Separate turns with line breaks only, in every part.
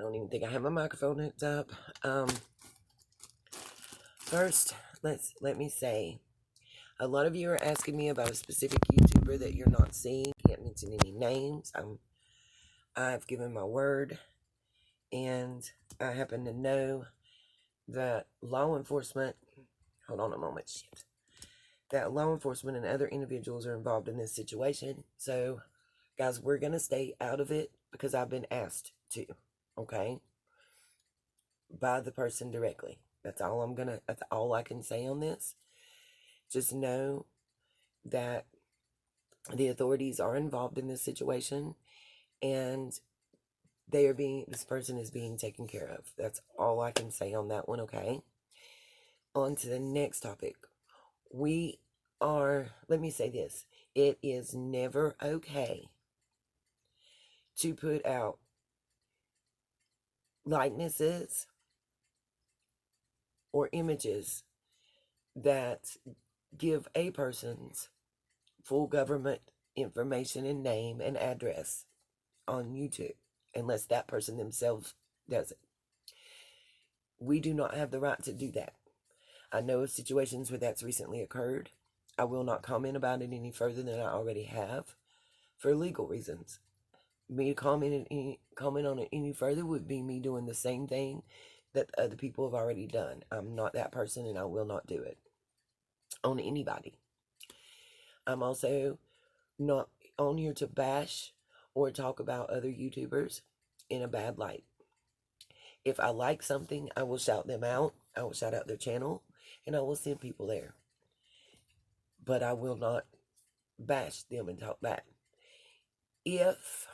don't even think I have my microphone hooked up. First, let me say, a lot of you are asking me about a specific YouTuber that you're not seeing. Can't mention any names. I've given my word, and I happen to know that law enforcement. Hold on a moment, shit. That law enforcement and other individuals are involved in this situation. So, guys, we're gonna stay out of it because I've been asked to. Okay, by the person directly. That's all I can say on this. Just know that the authorities are involved in this situation and this person is being taken care of. That's all I can say on that one, okay? On to the next topic. Let me say this. It is never okay to put out likenesses or images that give a person's full government information and name and address on YouTube, unless that person themselves does it. We do not have the right to do that. I know of situations where that's recently occurred. I will not comment about it any further than I already have for legal reasons. Me to comment on it any further would be me doing the same thing that other people have already done. I'm not that person, and I will not do it on anybody. I'm also not on here to bash or talk about other YouTubers in a bad light. If I like something, I will shout them out. I will shout out their channel, and I will send people there. But I will not bash them and talk back. If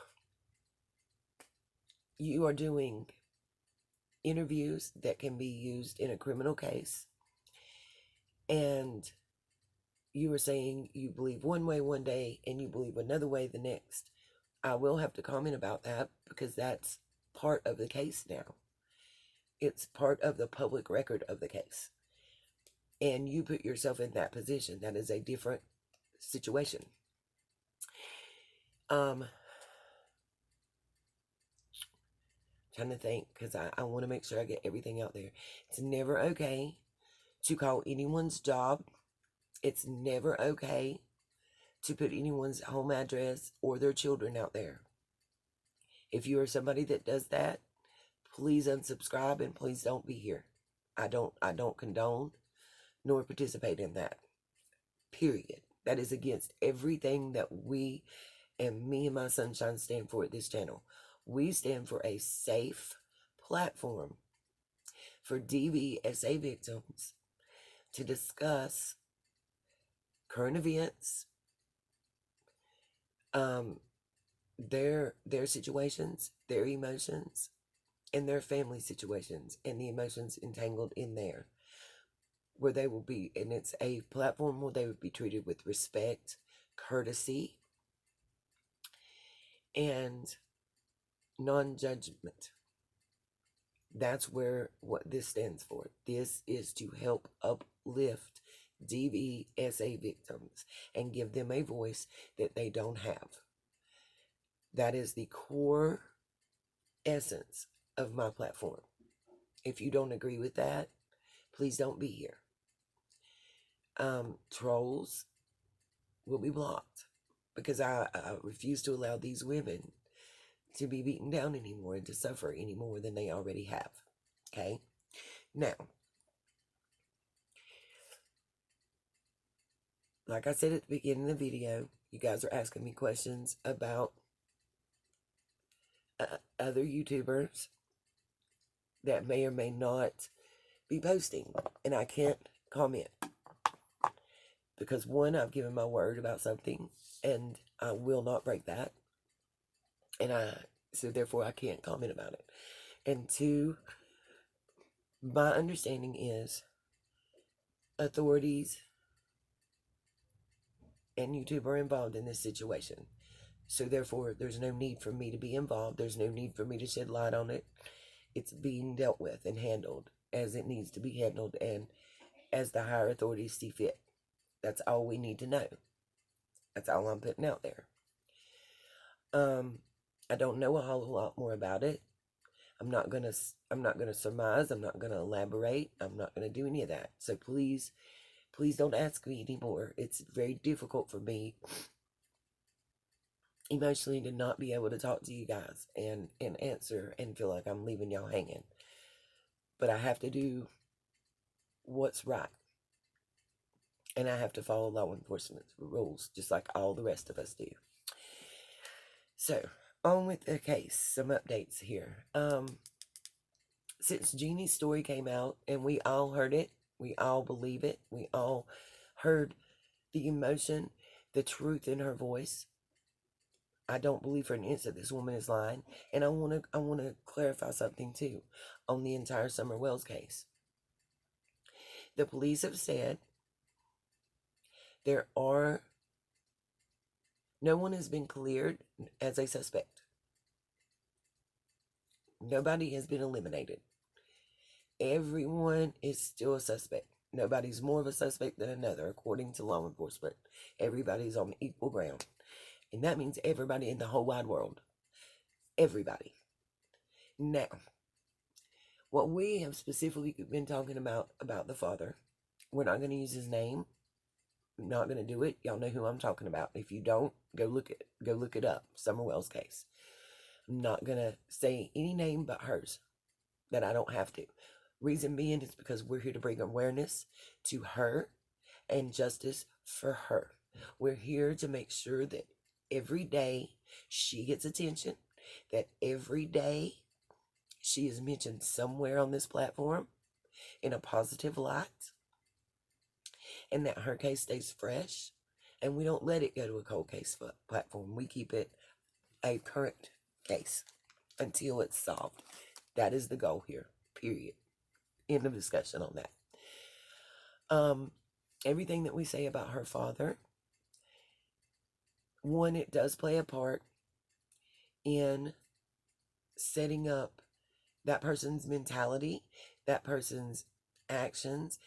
you are doing interviews that can be used in a criminal case, and you are saying you believe one way one day and you believe another way the next, I will have to comment about that because that's part of the case now. It's part of the public record of the case. And you put yourself in that position. That is a different situation. Trying to think because I want to make sure I get everything out there. It's never okay to call anyone's job. It's never okay to put anyone's home address or their children out there. If you are somebody that does that, please unsubscribe and please don't be here. I don't condone nor participate in that. Period. That is against everything that we and me and my sunshine stand for at this channel. We stand for a safe platform for DVSA victims to discuss current events, their situations, their emotions, and their family situations, and the emotions entangled in there. Where they will be, and it's a platform where they would be treated with respect, courtesy, and non-judgment. That's what this stands for. This is to help uplift DVSA victims and give them a voice that they don't have. That is the core essence of my platform. If you don't agree with that, please don't be here. Trolls will be blocked because I refuse to allow these women to be beaten down anymore and to suffer any more than they already have. Okay? Now, like I said at the beginning of the video, you guys are asking me questions about other YouTubers that may or may not be posting, and I can't comment because one, I've given my word about something and I will not break that, and so therefore I can't comment about it. And two, my understanding is authorities and YouTube are involved in this situation. So therefore, there's no need for me to be involved. There's no need for me to shed light on it. It's being dealt with and handled as it needs to be handled and as the higher authorities see fit. That's all we need to know. That's all I'm putting out there. I don't know a whole lot more about it. I'm not gonna surmise. I'm not gonna elaborate. I'm not gonna do any of that. So please, please don't ask me anymore. It's very difficult for me emotionally to not be able to talk to you guys and answer and feel like I'm leaving y'all hanging. But I have to do what's right. And I have to follow law enforcement rules just like all the rest of us do. So, on with the case, some updates here. Since Jeannie's story came out and we all heard it, we all believe it, we all heard the emotion, the truth in her voice. I don't believe for an instant this woman is lying. And I want to clarify something too on the entire Summer Wells case. The police have said no one has been cleared as a suspect. Nobody has been eliminated. Everyone is still a suspect. Nobody's more of a suspect than another, according to law enforcement. Everybody's on equal ground. And that means everybody in the whole wide world. Everybody. Now, what we have specifically been talking about the father, we're not going to use his name. I'm not going to do it. Y'all know who I'm talking about. If you don't, go look it up. Summer Wells case. I'm not going to say any name but hers that I don't have to. Reason being is because we're here to bring awareness to her and justice for her. We're here to make sure that every day she gets attention, that every day she is mentioned somewhere on this platform in a positive light, and that her case stays fresh, and we don't let it go to a cold case platform. We keep it a current case until it's solved. That is the goal here, period. End of discussion on that. Everything that we say about her father, one, it does play a part in setting up that person's mentality, that person's actions,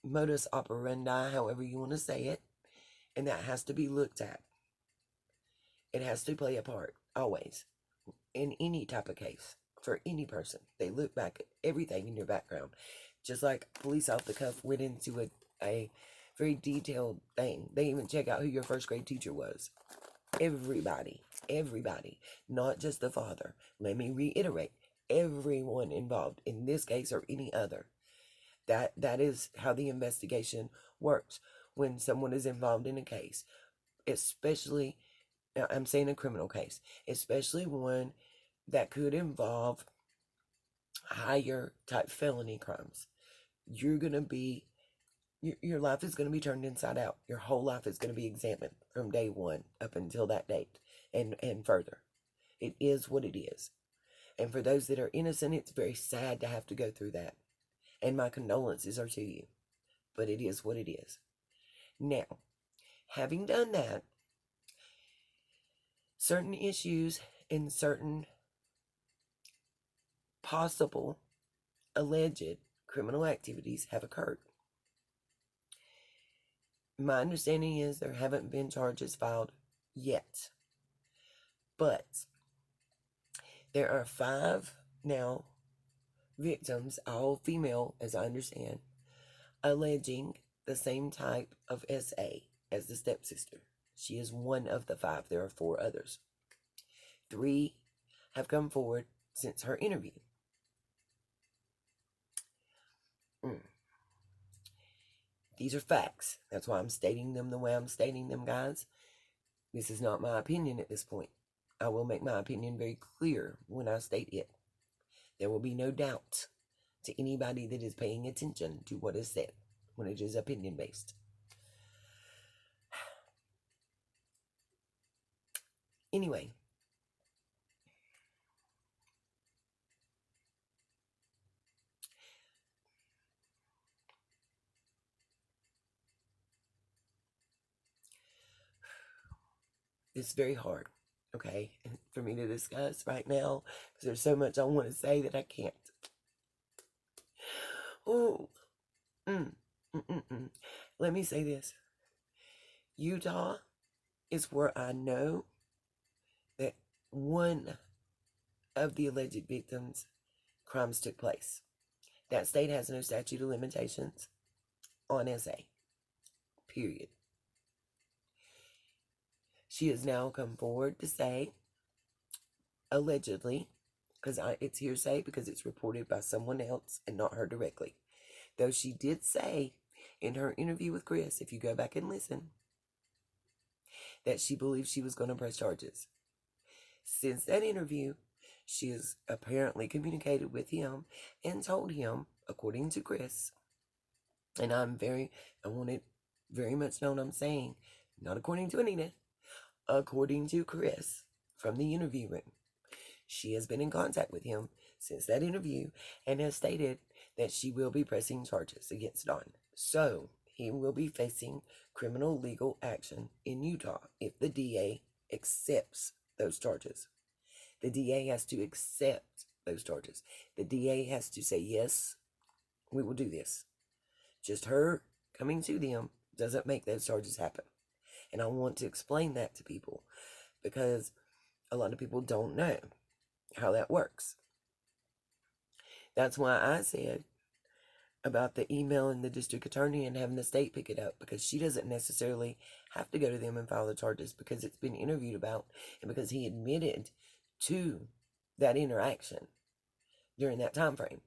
modus operandi, however you want to say it, and that has to be looked at. It has to play a part, always, in any type of case, for any person. They look back at everything in your background. Just like police off the cuff went into a very detailed thing. They even check out who your first grade teacher was. Everybody, not just the father. Let me reiterate, everyone involved in this case or any other. That is how the investigation works when someone is involved in a case, especially, I'm saying a criminal case, especially one that could involve higher type felony crimes. You're going to be, your life is going to be turned inside out. Your whole life is going to be examined from day one up until that date and further. It is what it is. And for those that are innocent, it's very sad to have to go through that. And my condolences are to you. But it is what it is. Now, having done that, certain issues and certain possible alleged criminal activities have occurred. My understanding is there haven't been charges filed yet. But there are 5 now victims, all female as I understand, alleging the same type of SA as the stepsister. She is one of the 5. There are 4 others. 3 have come forward since her interview. These are facts. That's why I'm stating them the way I'm stating them, guys. This is not my opinion at this point. I will make my opinion very clear when I state it. There will be no doubt to anybody that is paying attention to what is said when it is opinion based. Anyway, it's very hard, okay, for me to discuss right now because there's so much I want to say that I can't. Oh, let me say this. Utah is where I know that one of the alleged victims' crimes took place. That state has no statute of limitations on SA. Period. She has now come forward to say, allegedly, because it's hearsay because it's reported by someone else and not her directly. Though she did say in her interview with Chris, if you go back and listen, that she believed she was going to press charges. Since that interview, she has apparently communicated with him and told him, according to Chris, and I want it very much known I'm saying, not according to Anita, according to Chris from the interview room. She has been in contact with him since that interview and has stated that she will be pressing charges against Don. So, he will be facing criminal legal action in Utah if the DA accepts those charges. The DA has to accept those charges. The DA has to say, yes, we will do this. Just her coming to them doesn't make those charges happen. And I want to explain that to people because a lot of people don't know how that works. That's why I said about the email and the district attorney and having the state pick it up, because she doesn't necessarily have to go to them and file the charges because it's been interviewed about and because he admitted to that interaction during that time frame.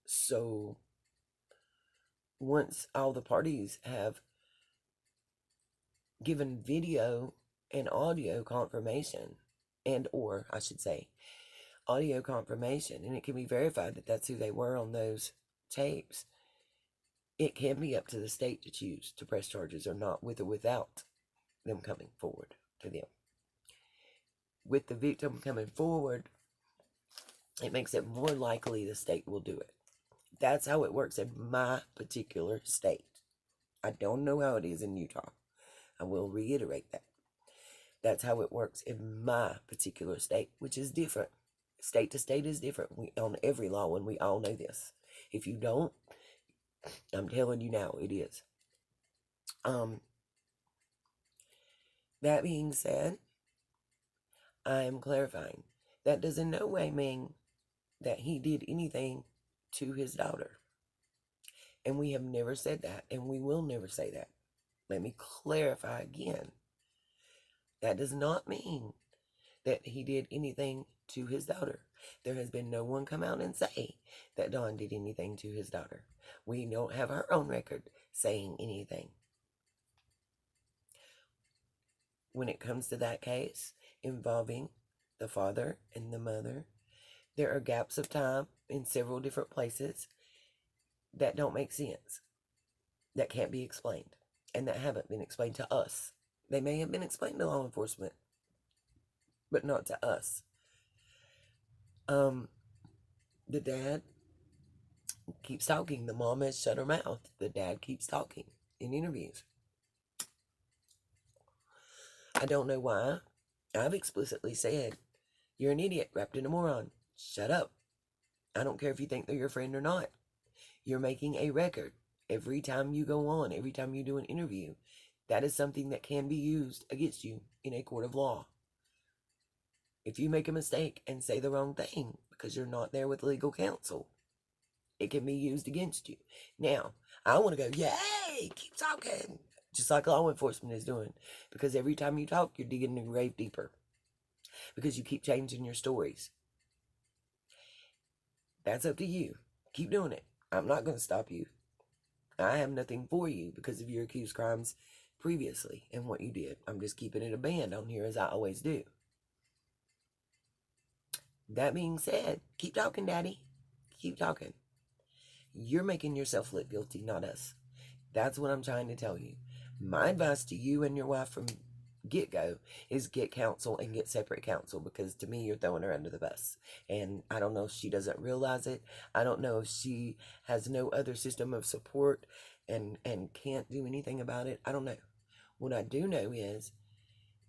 So once all the parties have given video and audio confirmation, and or I should say audio confirmation, and it can be verified that that's who they were on those tapes, it can be up to the state to choose to press charges or not, with or without them coming forward to them. With the victim coming forward, it makes it more likely the state will do it. That's how it works in my particular state. I don't know how it is in Utah. I will reiterate that. That's how it works in my particular state, which is different. State to state is different on every law, and we all know this. If you don't, I'm telling you now, it is. That being said, I am clarifying. That does in no way mean that he did anything to his daughter. And we have never said that, and we will never say that. Let me clarify again. That does not mean that he did anything to his daughter. There has been no one come out and say that Don did anything to his daughter. We don't have her own record saying anything. When it comes to that case involving the father and the mother, there are gaps of time in several different places that don't make sense, that can't be explained, and that haven't been explained to us. They may have been explained to law enforcement, but not to us. The dad keeps talking. The mom has shut her mouth. The dad keeps talking in interviews. I don't know why. I've explicitly said, you're an idiot wrapped in a moron. Shut up. I don't care if you think they're your friend or not. You're making a record every time you go on, every time you do an interview. That is something that can be used against you in a court of law. If you make a mistake and say the wrong thing because you're not there with legal counsel, it can be used against you. Now, I want to go, yay, keep talking, just like law enforcement is doing, because every time you talk, you're digging the grave deeper because you keep changing your stories. That's up to you. Keep doing it. I'm not going to stop you. I have nothing for you because of your accused crimes previously and what you did. I'm just keeping it a band on here as I always do. That being said, keep talking, Daddy. Keep talking. You're making yourself look guilty, not us. That's what I'm trying to tell you. My advice to you and your wife from get-go is get counsel and get separate counsel, because to me, you're throwing her under the bus. And I don't know if she doesn't realize it. I don't know if she has no other system of support and can't do anything about it. I don't know. What I do know is,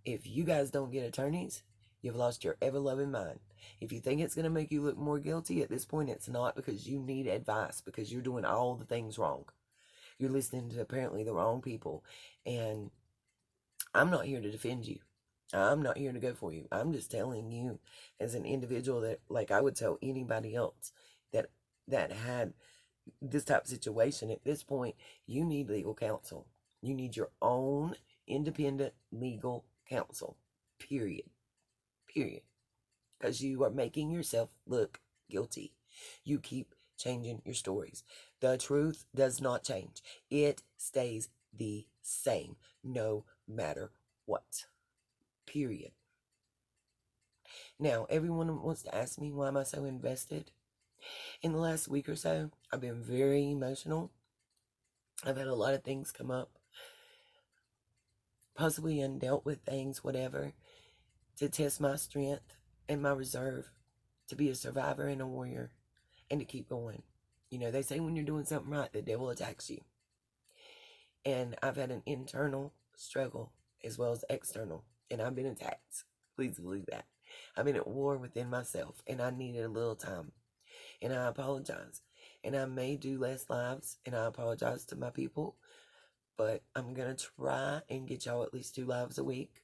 if you guys don't get attorneys, you've lost your ever-loving mind. If you think it's going to make you look more guilty, at this point it's not, because you need advice, because you're doing all the things wrong. You're listening to apparently the wrong people, and I'm not here to defend you. I'm not here to go for you. I'm just telling you as an individual that, like I would tell anybody else that had this type of situation at this point, you need legal counsel. You need your own independent legal counsel. Period. Period. Because you are making yourself look guilty. You keep changing your stories. The truth does not change. It stays the same no matter what. Period. Now, everyone wants to ask me, why am I so invested? In the last week or so, I've been very emotional. I've had a lot of things come up, possibly undealt with things, whatever, to test my strength and my reserve to be a survivor and a warrior and to keep going. You know, they say when you're doing something right, the devil attacks you. And I've had an internal struggle as well as external, and I've been attacked. Please believe that. I've been at war within myself, and I needed a little time. And I apologize. And I may do less lives, and I apologize to my people, but I'm going to try and get y'all at least 2 lives a week.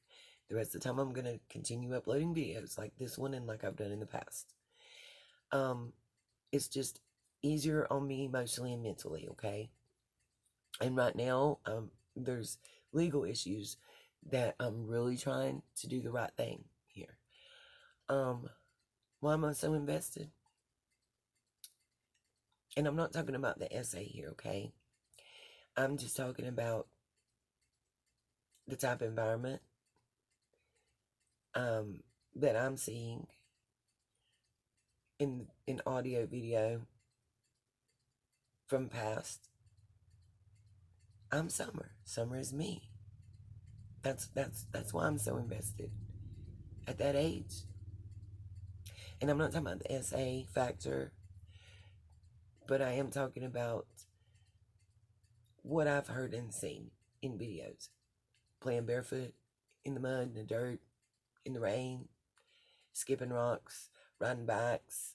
The rest of the time, I'm going to continue uploading videos like this one and like I've done in the past. It's just easier on me emotionally and mentally, okay? And right now, there's legal issues that I'm really trying to do the right thing here. Why am I so invested? And I'm not talking about the essay here, okay? I'm just talking about the type of environment that I'm seeing in audio, video from past. I'm Summer. Summer is me. That's why I'm so invested at that age. And I'm not talking about the SA factor, but I am talking about what I've heard and seen in videos. Playing barefoot in the mud, in the dirt, in the rain, skipping rocks, riding bikes,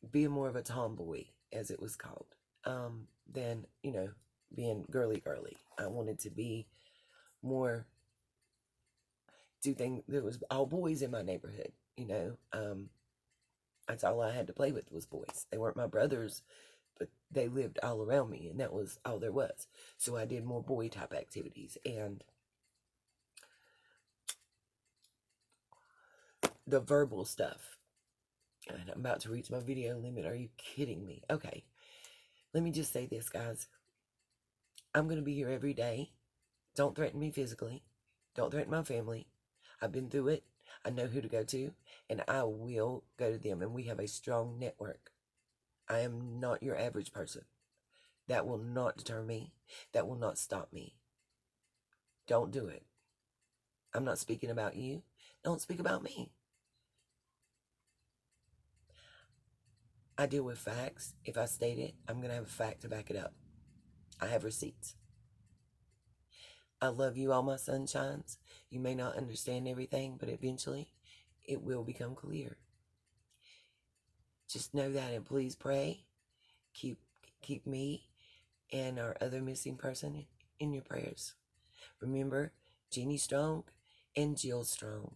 being more of a tomboy, as it was called, than, you know, being girly. I wanted to be more, do things, there was all boys in my neighborhood, you know. That's all I had to play with was boys. They weren't my brothers, but they lived all around me, and that was all there was. So I did more boy type activities. And the verbal stuff, and I'm about to reach my video limit. Are you kidding me? Okay, let me just say this, guys. I'm going to be here every day. Don't threaten me physically. Don't threaten my family. I've been through it. I know who to go to, and I will go to them. And we have a strong network. I am not your average person. That will not deter me. That will not stop me. Don't do it. I'm not speaking about you. Don't speak about me. I deal with facts. If I state it, I'm going to have a fact to back it up. I have receipts. I love you, all my sunshines. You may not understand everything, but eventually it will become clear. Just know that, and please pray. Keep me and our other missing person in your prayers. Remember, Jeannie Strong and Jill Strong.